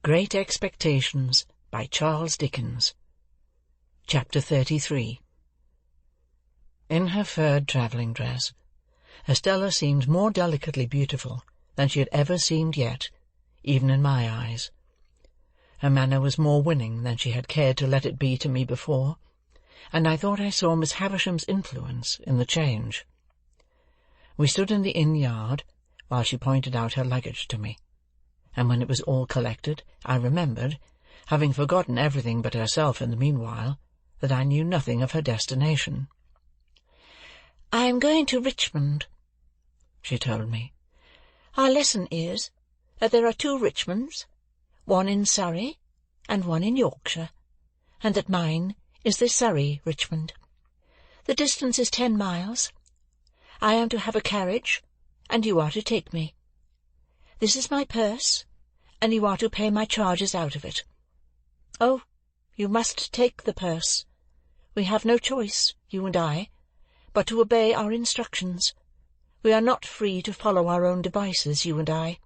Great Expectations by Charles Dickens. Chapter 33. In her furred travelling dress, Estella seemed more delicately beautiful than she had ever seemed yet, even in my eyes. Her manner was more winning than she had cared to let it be to me before, and I thought I saw Miss Havisham's influence in the change. We stood in the inn yard while she pointed out her luggage to me, and when it was all collected, I remembered, having forgotten everything but herself in the meanwhile, that I knew nothing of her destination. "I am going to Richmond," she told me. "Our lesson is that there are 2 Richmonds, one in Surrey and one in Yorkshire, and that mine is the Surrey Richmond. The distance is 10 miles. I am to have a carriage, and you are to take me. This is my purse, and you are to pay my charges out of it. Oh, you must take the purse. We have no choice, you and I, but to obey our instructions. We are not free to follow our own devices, you and I."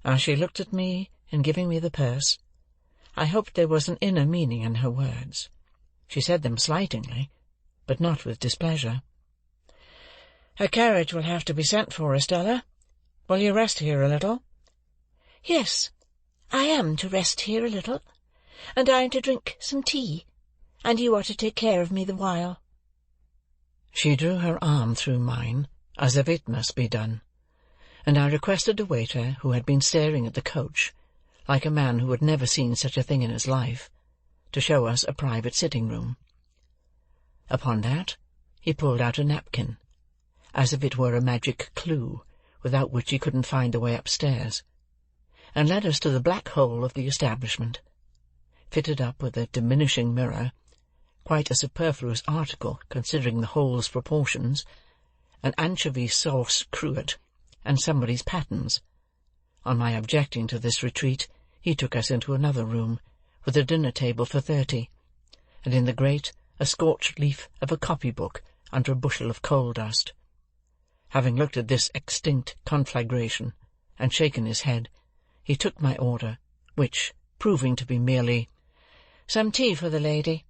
As she looked at me in giving me the purse, I hoped there was an inner meaning in her words. She said them slightingly, but not with displeasure. "A carriage will have to be sent for, Estella. Will you rest here a little?" "Yes, I am to rest here a little, and I am to drink some tea, and you are to take care of me the while." She drew her arm through mine, as if it must be done, and I requested a waiter who had been staring at the coach, like a man who had never seen such a thing in his life, to show us a private sitting-room. Upon that, he pulled out a napkin, as if it were a magic clue, without which he couldn't find the way upstairs, and led us to the black hole of the establishment, fitted up with a diminishing mirror, quite a superfluous article considering the hole's proportions, an anchovy sauce cruet, and somebody's pattens. On my objecting to this retreat, he took us into another room, with a dinner-table for 30, and in the grate a scorched leaf of a copy-book under a bushel of coal-dust. Having looked at this extinct conflagration, and shaken his head, he took my order, which, proving to be merely "Some tea for the lady,"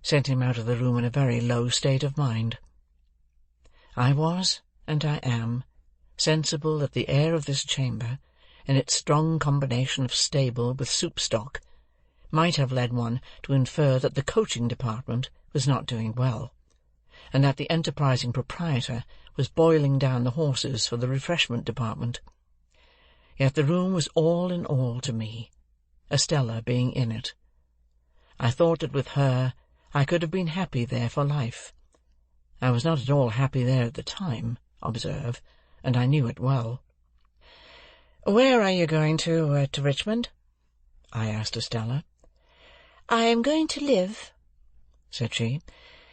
sent him out of the room in a very low state of mind. I was, and I am, sensible that the air of this chamber, in its strong combination of stable with soup-stock, might have led one to infer that the coaching department was not doing well, and that the enterprising proprietor was boiling down the horses for the refreshment department. Yet the room was all in all to me, Estella being in it. I thought that with her I could have been happy there for life. I was not at all happy there at the time, observe, and I knew it well. "Where are you going to Richmond?" I asked Estella. "I am going to live," said she,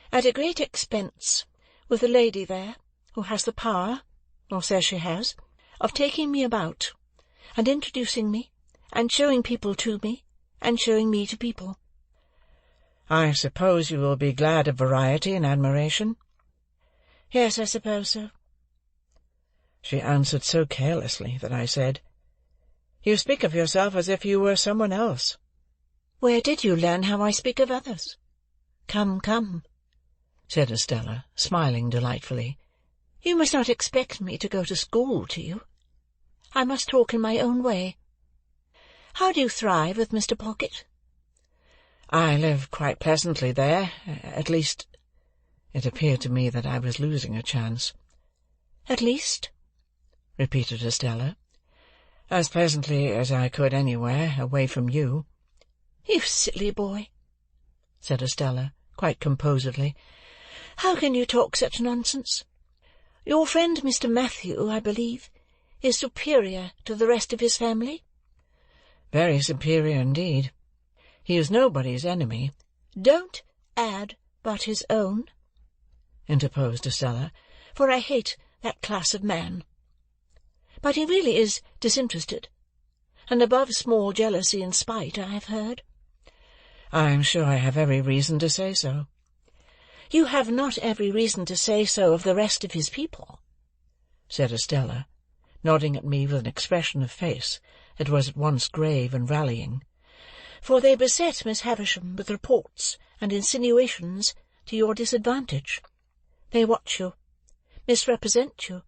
"at a great expense, with a lady there, who has the power, or says she has, of taking me about, and introducing me, and showing people to me, and showing me to people." "I suppose you will be glad of variety and admiration?" "Yes, I suppose so." She answered so carelessly that I said, "You speak of yourself as if you were someone else." "Where did you learn how I speak of others? Come, come," said Estella, smiling delightfully. "You must not expect me to go to school to you. I must talk in my own way. How do you thrive with Mr. Pocket?" "I live quite pleasantly there, at least—" It appeared to me that I was losing a chance. "At least?" repeated Estella. "As pleasantly as I could anywhere, away from you." "You silly boy," said Estella, quite composedly. "How can you talk such nonsense? Your friend Mr. Matthew, I believe, is superior to the rest of his family?" "Very superior indeed. He is nobody's enemy." "Don't add but his own," interposed Estella, "for I hate that class of man. But he really is disinterested, and above small jealousy and spite, I have heard." "I am sure I have every reason to say so." "You have not every reason to say so of the rest of his people," said Estella, nodding at me with an expression of face it was at once grave and rallying. "For they beset Miss Havisham with reports and insinuations to your disadvantage. They watch you, misrepresent you,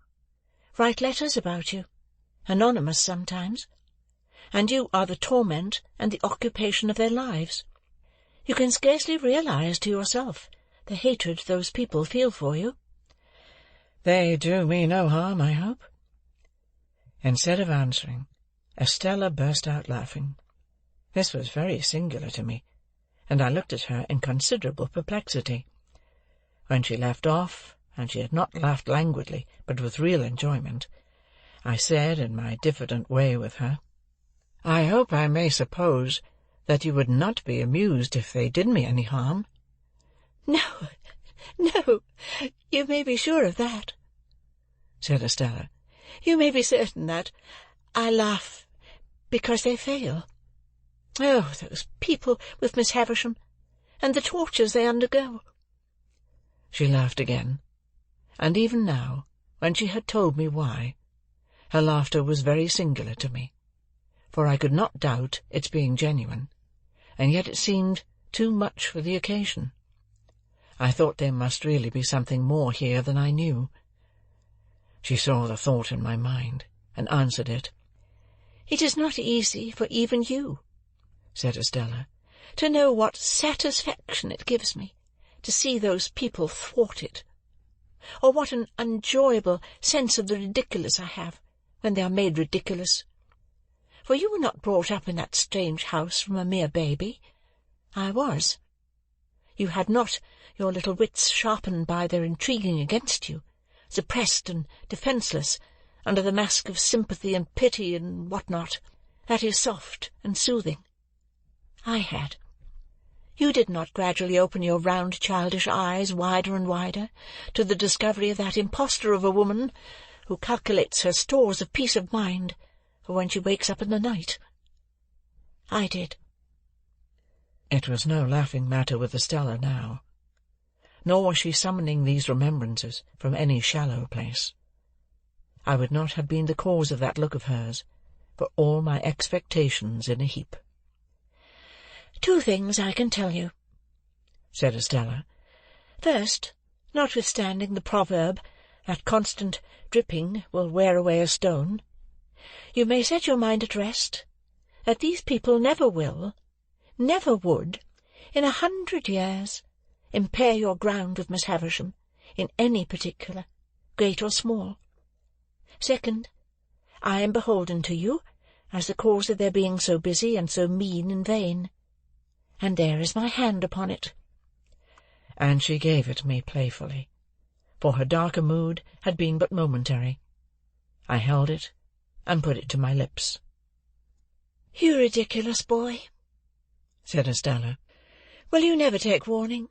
write letters about you, anonymous sometimes, and you are the torment and the occupation of their lives. You can scarcely realize to yourself the hatred those people feel for you." "They do me no harm, I hope?" Instead of answering, Estella burst out laughing. This was very singular to me, and I looked at her in considerable perplexity. When she left off, and she had not laughed languidly, but with real enjoyment, I said, in my diffident way with her, "I hope I may suppose that you would not be amused if they did me any harm?" "No, no, you may be sure of that," said Estella. "You may be certain that I laugh because they fail. Oh, those people with Miss Havisham, and the tortures they undergo!" She laughed again, and even now, when she had told me why, her laughter was very singular to me, for I could not doubt its being genuine, and yet it seemed too much for the occasion. I thought there must really be something more here than I knew. She saw the thought in my mind, and answered it. "It is not easy for even you," said Estella, "to know what satisfaction it gives me to see those people thwarted, or what an enjoyable sense of the ridiculous I have when they are made ridiculous. For you were not brought up in that strange house from a mere baby. I was. You had not your little wits sharpened by their intriguing against you, suppressed and defenceless under the mask of sympathy and pity and what not, that is soft and soothing. I had. You did not gradually open your round childish eyes wider and wider to the discovery of that impostor of a woman who calculates her stores of peace of mind for when she wakes up in the night. I did." It was no laughing matter with Estella now, nor was she summoning these remembrances from any shallow place. I would not have been the cause of that look of hers for all my expectations in a heap. "Two things I can tell you," said Estella. "First, notwithstanding the proverb that constant dripping will wear away a stone, you may set your mind at rest that these people never will, never would, in 100 years, impair your ground with Miss Havisham in any particular, great or small. Second, I am beholden to you as the cause of their being so busy and so mean and vain, and there is my hand upon it." And she gave it me playfully, for her darker mood had been but momentary. I held it, and put it to my lips. "You ridiculous boy," said Estella. "Will you never take warning?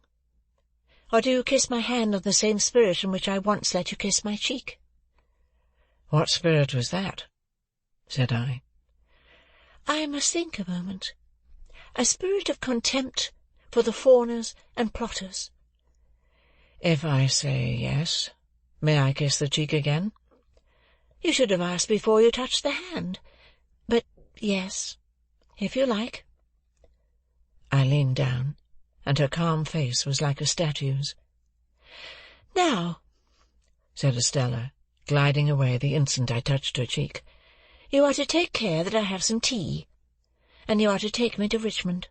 Or do you kiss my hand on the same spirit in which I once let you kiss my cheek?" "What spirit was that?" said I. "I must think a moment. A spirit of contempt for the fawners and plotters." "If I say yes, may I kiss the cheek again?" "You should have asked before you touched the hand. But yes, if you like." I leaned down, and her calm face was like a statue's. "Now," said Estella, gliding away the instant I touched her cheek, "you are to take care that I have some tea, and you are to take me to Richmond."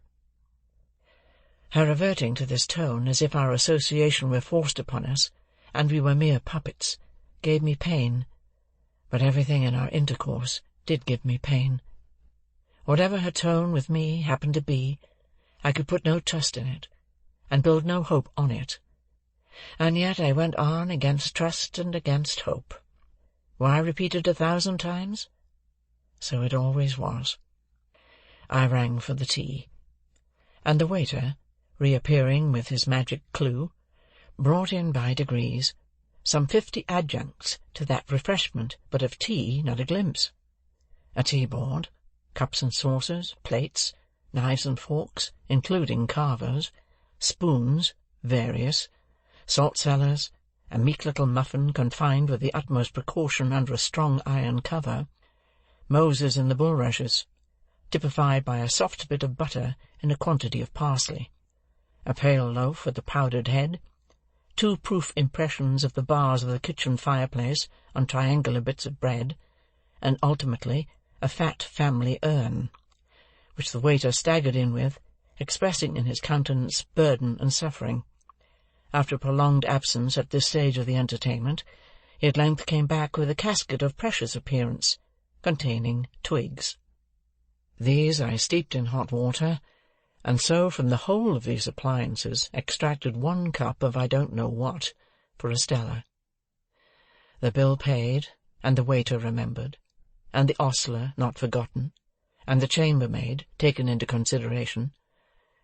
Her reverting to this tone, as if our association were forced upon us, and we were mere puppets, gave me pain, but everything in our intercourse did give me pain. Whatever her tone with me happened to be, I could put no trust in it, and build no hope on it. And yet I went on against trust and against hope. Were I repeated 1,000 times? So it always was. I rang for the tea, and the waiter, reappearing with his magic clue, brought in by degrees some 50 adjuncts to that refreshment, but of tea not a glimpse. A tea-board, cups and saucers, plates, knives and forks, including carvers, spoons, various, salt-cellars, a meek little muffin confined with the utmost precaution under a strong iron cover, Moses in the bulrushes, typified by a soft bit of butter and a quantity of parsley, a pale loaf with a powdered head, 2 proof impressions of the bars of the kitchen fireplace on triangular bits of bread, and ultimately a fat family urn, which the waiter staggered in with, expressing in his countenance burden and suffering. After a prolonged absence at this stage of the entertainment, he at length came back with a casket of precious appearance, containing twigs. These I steeped in hot water, and so from the whole of these appliances extracted 1 cup of I don't know what, for Estella. The bill paid, and the waiter remembered, and the ostler not forgotten, and the chambermaid taken into consideration.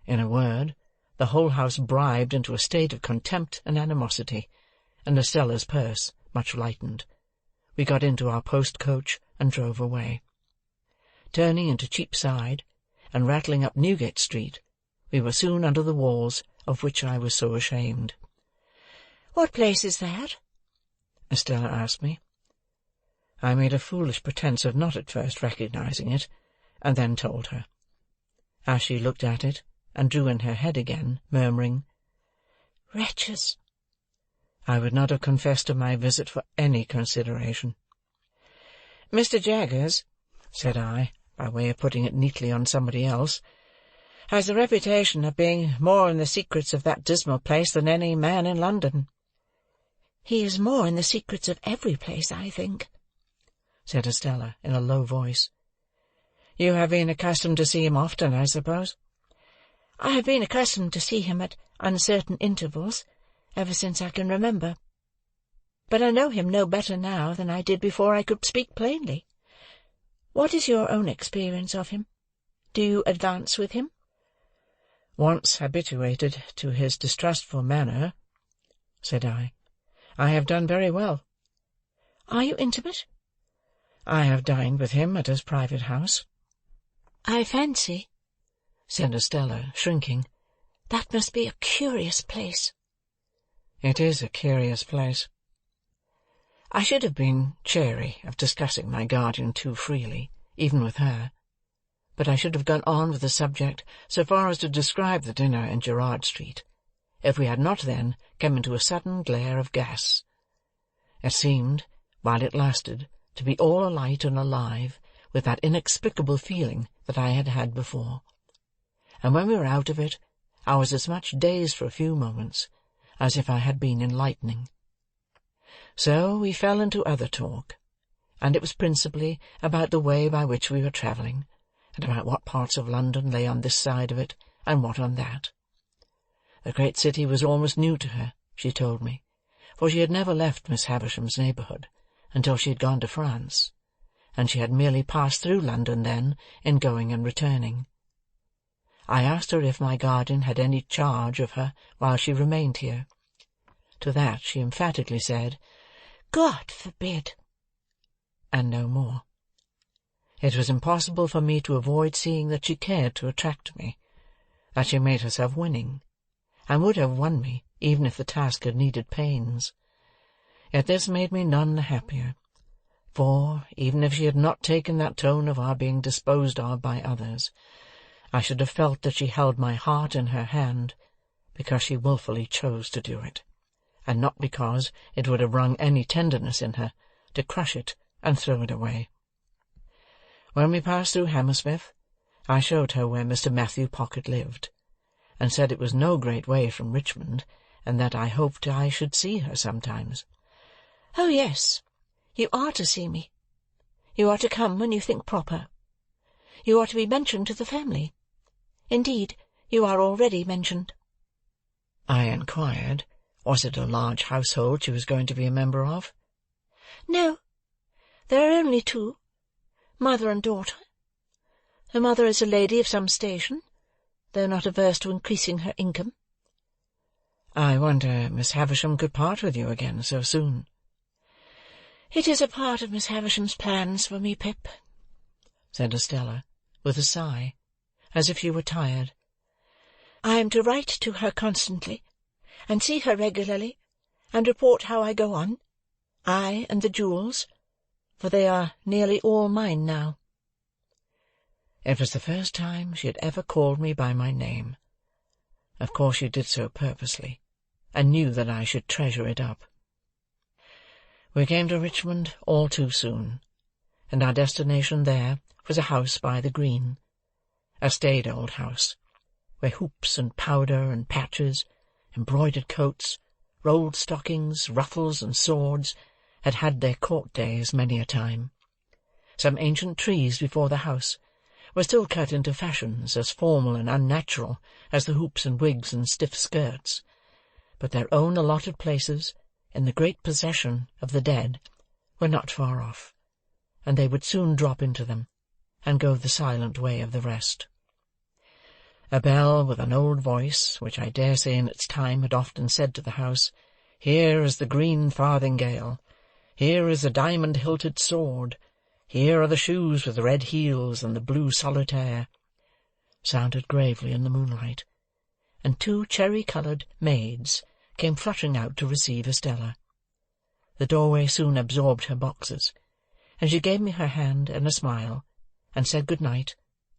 In a word, the whole house bribed into a state of contempt and animosity, and Estella's purse much lightened. We got into our post-coach and drove away. Turning into Cheapside, and rattling up Newgate Street, we were soon under the walls of which I was so ashamed. "What place is that?" Estella asked me. I made a foolish pretence of not at first recognizing it, and then told her. As she looked at it, and drew in her head again, murmuring, "Wretches!" I would not have confessed to my visit for any consideration. "Mr. Jaggers," said I, by way of putting it neatly on somebody else, "has the reputation of being more in the secrets of that dismal place than any man in London." "He is more in the secrets of every place, I think," said Estella, in a low voice. "You have been accustomed to see him often, I suppose?" "I have been accustomed to see him at uncertain intervals, ever since I can remember. But I know him no better now than I did before I could speak plainly. What is your own experience of him? Do you advance with him?" "Once habituated to his distrustful manner," said I have done very well." "Are you intimate?" "I have dined with him at his private house." "I fancy," said Estella, shrinking, "that must be a curious place." "It is a curious place." I should have been chary of discussing my guardian too freely, even with her, but I should have gone on with the subject so far as to describe the dinner in Gerrard Street, if we had not then come into a sudden glare of gas. It seemed, while it lasted, to be all alight and alive with that inexplicable feeling that I had had before, and when we were out of it, I was as much dazed for a few moments as if I had been in lightning. So we fell into other talk, and it was principally about the way by which we were travelling, and about what parts of London lay on this side of it, and what on that. The great city was almost new to her, she told me, for she had never left Miss Havisham's neighbourhood until she had gone to France, and she had merely passed through London then in going and returning. I asked her if my guardian had any charge of her while she remained here. To that she emphatically said, "God forbid!" and no more. It was impossible for me to avoid seeing that she cared to attract me, that she made herself winning, and would have won me even if the task had needed pains. Yet this made me none the happier, for, even if she had not taken that tone of our being disposed of by others, I should have felt that she held my heart in her hand, because she wilfully chose to do it, and not because it would have wrung any tenderness in her to crush it and throw it away. When we passed through Hammersmith, I showed her where Mr. Matthew Pocket lived, and said it was no great way from Richmond, and that I hoped I should see her sometimes. "Oh, yes, you are to see me. You are to come when you think proper. You are to be mentioned to the family. Indeed, you are already mentioned." I inquired, was it a large household she was going to be a member of? "No, there are only 2, mother and daughter. The mother is a lady of some station, though not averse to increasing her income." "I wonder Miss Havisham could part with you again so soon." "It is a part of Miss Havisham's plans for me, Pip," said Estella, with a sigh, as if she were tired. "I am to write to her constantly, and see her regularly, and report how I go on, I and the jewels, for they are nearly all mine now." It was the first time she had ever called me by my name. Of course she did so purposely, and knew that I should treasure it up. We came to Richmond all too soon, and our destination there was a house by the green, a staid old house, where hoops and powder and patches, embroidered coats, rolled stockings, ruffles, and swords had had their court days many a time. Some ancient trees before the house were still cut into fashions as formal and unnatural as the hoops and wigs and stiff skirts, but their own allotted places, in the great possession of the dead, were not far off, and they would soon drop into them, and go the silent way of the rest. A bell with an old voice, which I dare say in its time had often said to the house, "Here is the green farthingale, here is the diamond-hilted sword, here are the shoes with red heels and the blue solitaire," sounded gravely in the moonlight, and 2 cherry-coloured maids came fluttering out to receive Estella. The doorway soon absorbed her boxes, and she gave me her hand and a smile, and said good night,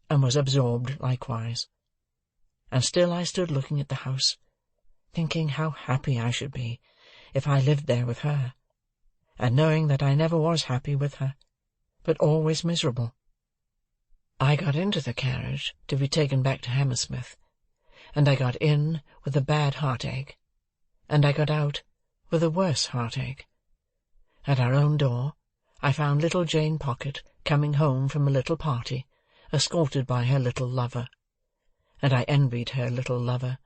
and was absorbed likewise. And still I stood looking at the house, thinking how happy I should be if I lived there with her, and knowing that I never was happy with her, but always miserable. I got into the carriage to be taken back to Hammersmith, and I got in with a bad heartache, and I got out with a worse heartache. At our own door I found little Jane Pocket coming home from a little party, escorted by her little lover, and I envied her little lover,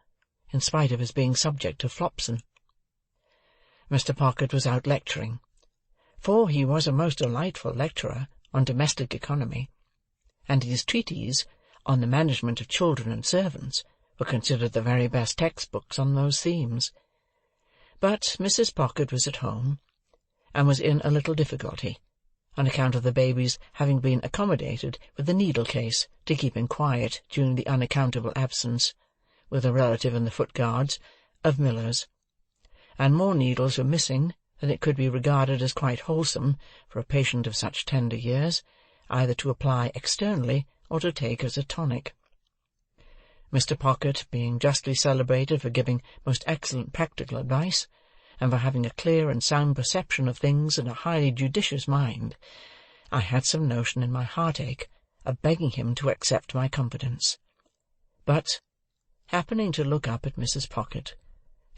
in spite of his being subject to Flopson. Mr. Pocket was out lecturing, for he was a most delightful lecturer on domestic economy, and his treatises on the management of children and servants were considered the very best textbooks on those themes. But Mrs. Pocket was at home, and was in a little difficulty, on account of the baby's having been accommodated with a needle-case to keep him quiet during the unaccountable absence, with a relative in the Foot Guards, of Miller's, and more needles were missing than it could be regarded as quite wholesome for a patient of such tender years, either to apply externally or to take as a tonic. Mr. Pocket being justly celebrated for giving most excellent practical advice, and for having a clear and sound perception of things and a highly judicious mind, I had some notion in my heartache of begging him to accept my confidence. But, happening to look up at Mrs. Pocket,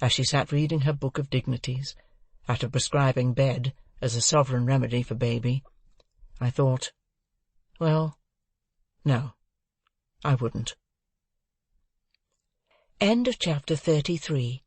as she sat reading her book of dignities, after prescribing bed as a sovereign remedy for baby, I thought, well, no, I wouldn't. End of chapter 33.